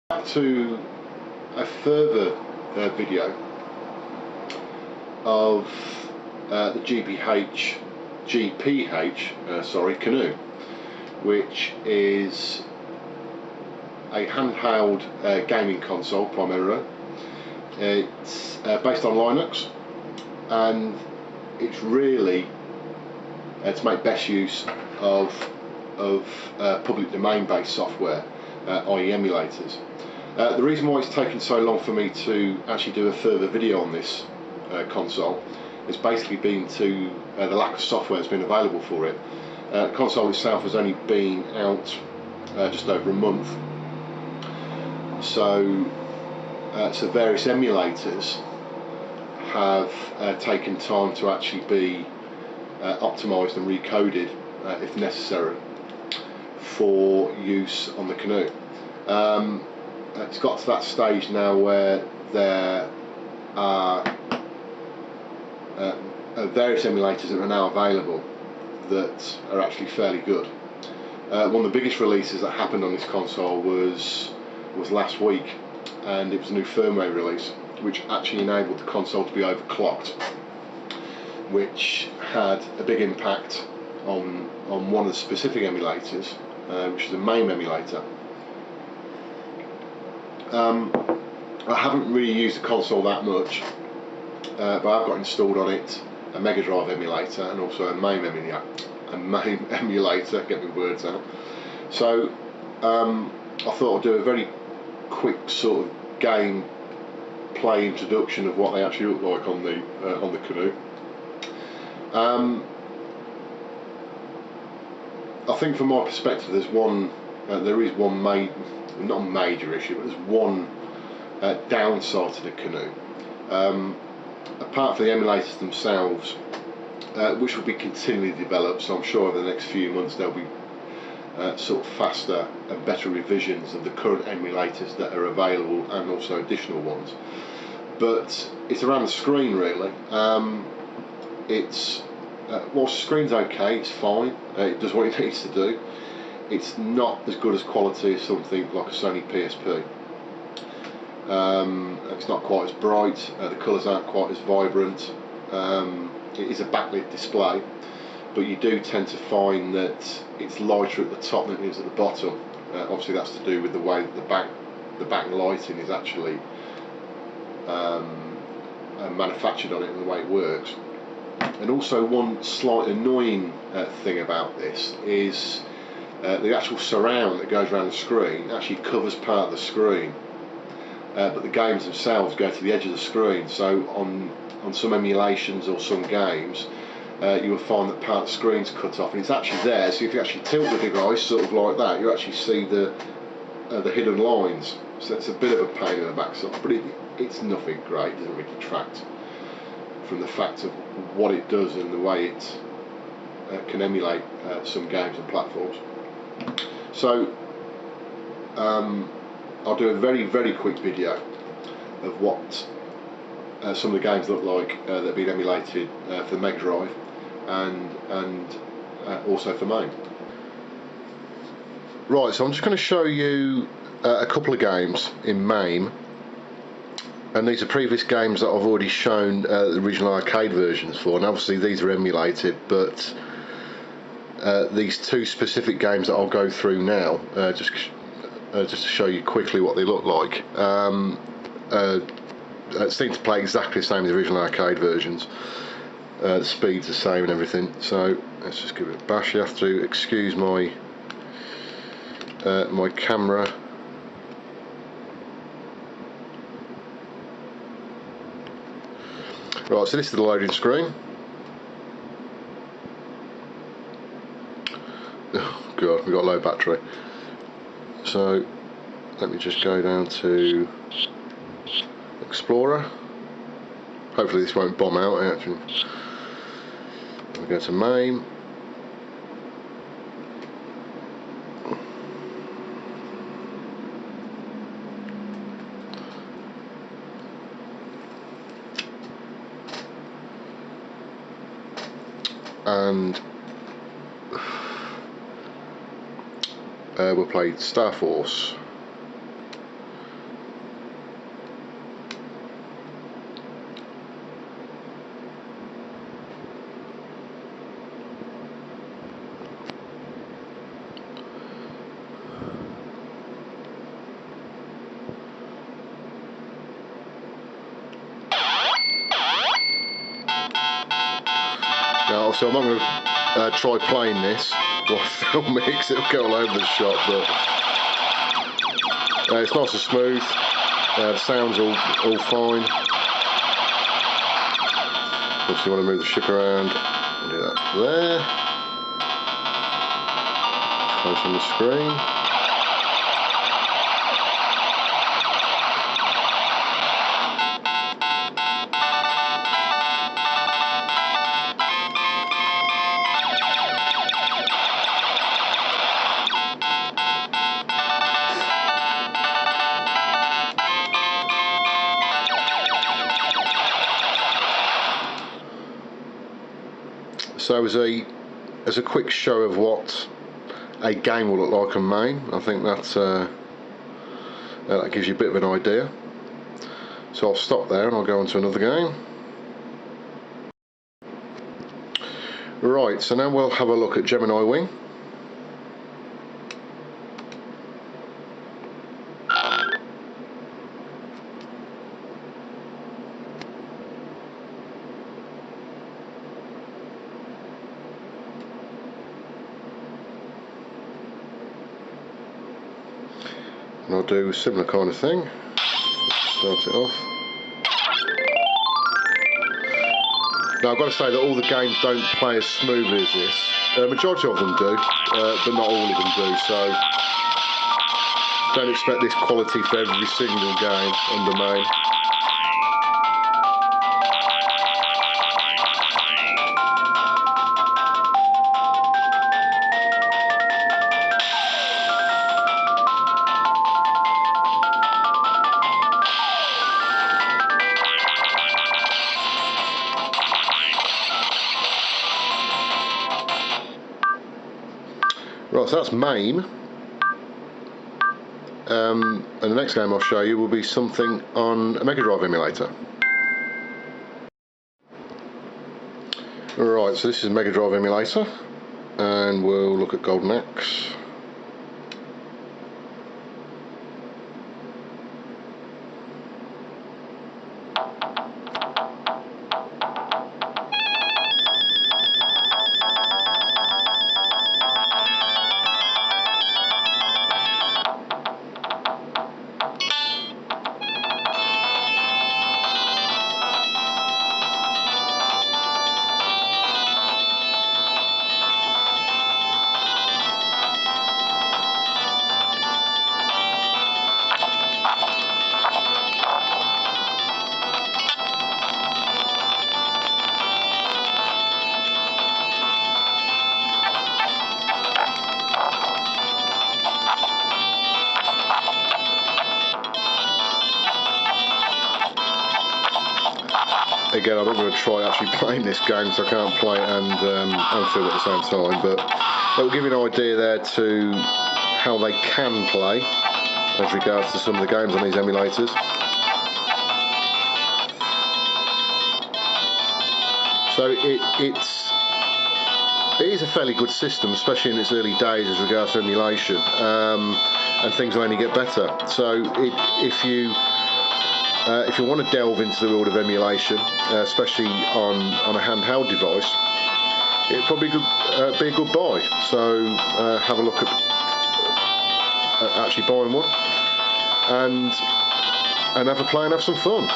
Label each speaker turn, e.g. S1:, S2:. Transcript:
S1: To a further video of the GPH Caanoo, which is a handheld gaming console primarily. It's based on Linux, and it's really to make best use of public domain based software, i.e. emulators. The reason why it's taken so long for me to actually do a further video on this console has basically been to the lack of software that's been available for it. The console itself has only been out just over a month, so various emulators have taken time to actually be optimised and recoded, if necessary, for use on the Caanoo. It's got to that stage now where there are various emulators that are now available that are actually fairly good. One of the biggest releases that happened on this console was last week, and it was a new firmware release which actually enabled the console to be overclocked, which had a big impact on one of the specific emulators, which is a MAME emulator. I haven't really used the console that much, but I've got installed on it a Megadrive emulator and also a MAME emulator, get my words out. So I thought I'd do a very quick sort of game play introduction of what they actually look like on the Caanoo. I think from my perspective there is one not major issue, but there's one downside to the Caanoo. Apart from the emulators themselves, which will be continually developed, so I'm sure over the next few months there'll be sort of faster and better revisions of the current emulators that are available, and also additional ones. But it's around the screen really. Whilst the screen's okay, it's fine, it does what it needs to do. It's not as good as quality as something like a Sony PSP. It's not quite as bright, the colours aren't quite as vibrant. It is a backlit display, but you do tend to find that it's lighter at the top than it is at the bottom. Obviously that's to do with the way that the back lighting is actually manufactured on it and the way it works. And also one slight annoying thing about this is the actual surround that goes around the screen actually covers part of the screen, but the games themselves go to the edge of the screen. So on some emulations or some games, you will find that part of the screen's cut off, and it's actually there. So if you actually tilt the device sort of like that, you actually see the hidden lines. So it's a bit of a pain in the backside, but it's nothing great. It doesn't really detract from the fact of what it does and the way it can emulate some games and platforms. So I'll do a very quick video of what some of the games look like that have been emulated for the Megadrive and also for MAME. Right, so I'm just going to show you a couple of games in MAME, and these are previous games that I've already shown the original arcade versions for, and obviously these are emulated, but these two specific games that I'll go through now, just to show you quickly what they look like, seem to play exactly the same as the original arcade versions. The speed's the same and everything, so let's just give it a bash. You have to excuse my my camera. Right, so this is the loading screen. Oh god, we've got low battery. So let me just go down to Explorer. Hopefully this won't bomb out. Actually, we'll go to MAME. And we'll play Star Force. so I'm not going to try playing this while filming because it'll go all over the shop, but it's nice and smooth. The sound's all fine. Obviously you want to move the ship around and do that there. Close on the screen. So as a quick show of what a game will look like on MAME, I think that gives you a bit of an idea. So I'll stop there and I'll go on to another game. Right, so now we'll have a look at Gemini Wing. And I'll do a similar kind of thing. Start it off. Now I've got to say that all the games don't play as smoothly as this. The majority of them do, but not all of them do, so don't expect this quality for every single game under MAME. Right, so that's MAME, and the next game I'll show you will be something on a Megadrive emulator. Right, so this is a Megadrive emulator, and we'll look at Golden Axe. Again, I'm not going to try actually playing this game, so I can't play it and film at the same time, but it will give you an idea there to how they can play as regards to some of the games on these emulators. So it is a fairly good system, especially in its early days as regards to emulation, and things will only get better. So if you want to delve into the world of emulation, especially on a handheld device, it'd probably be a good buy. So have a look at actually buying one and have a play and have some fun.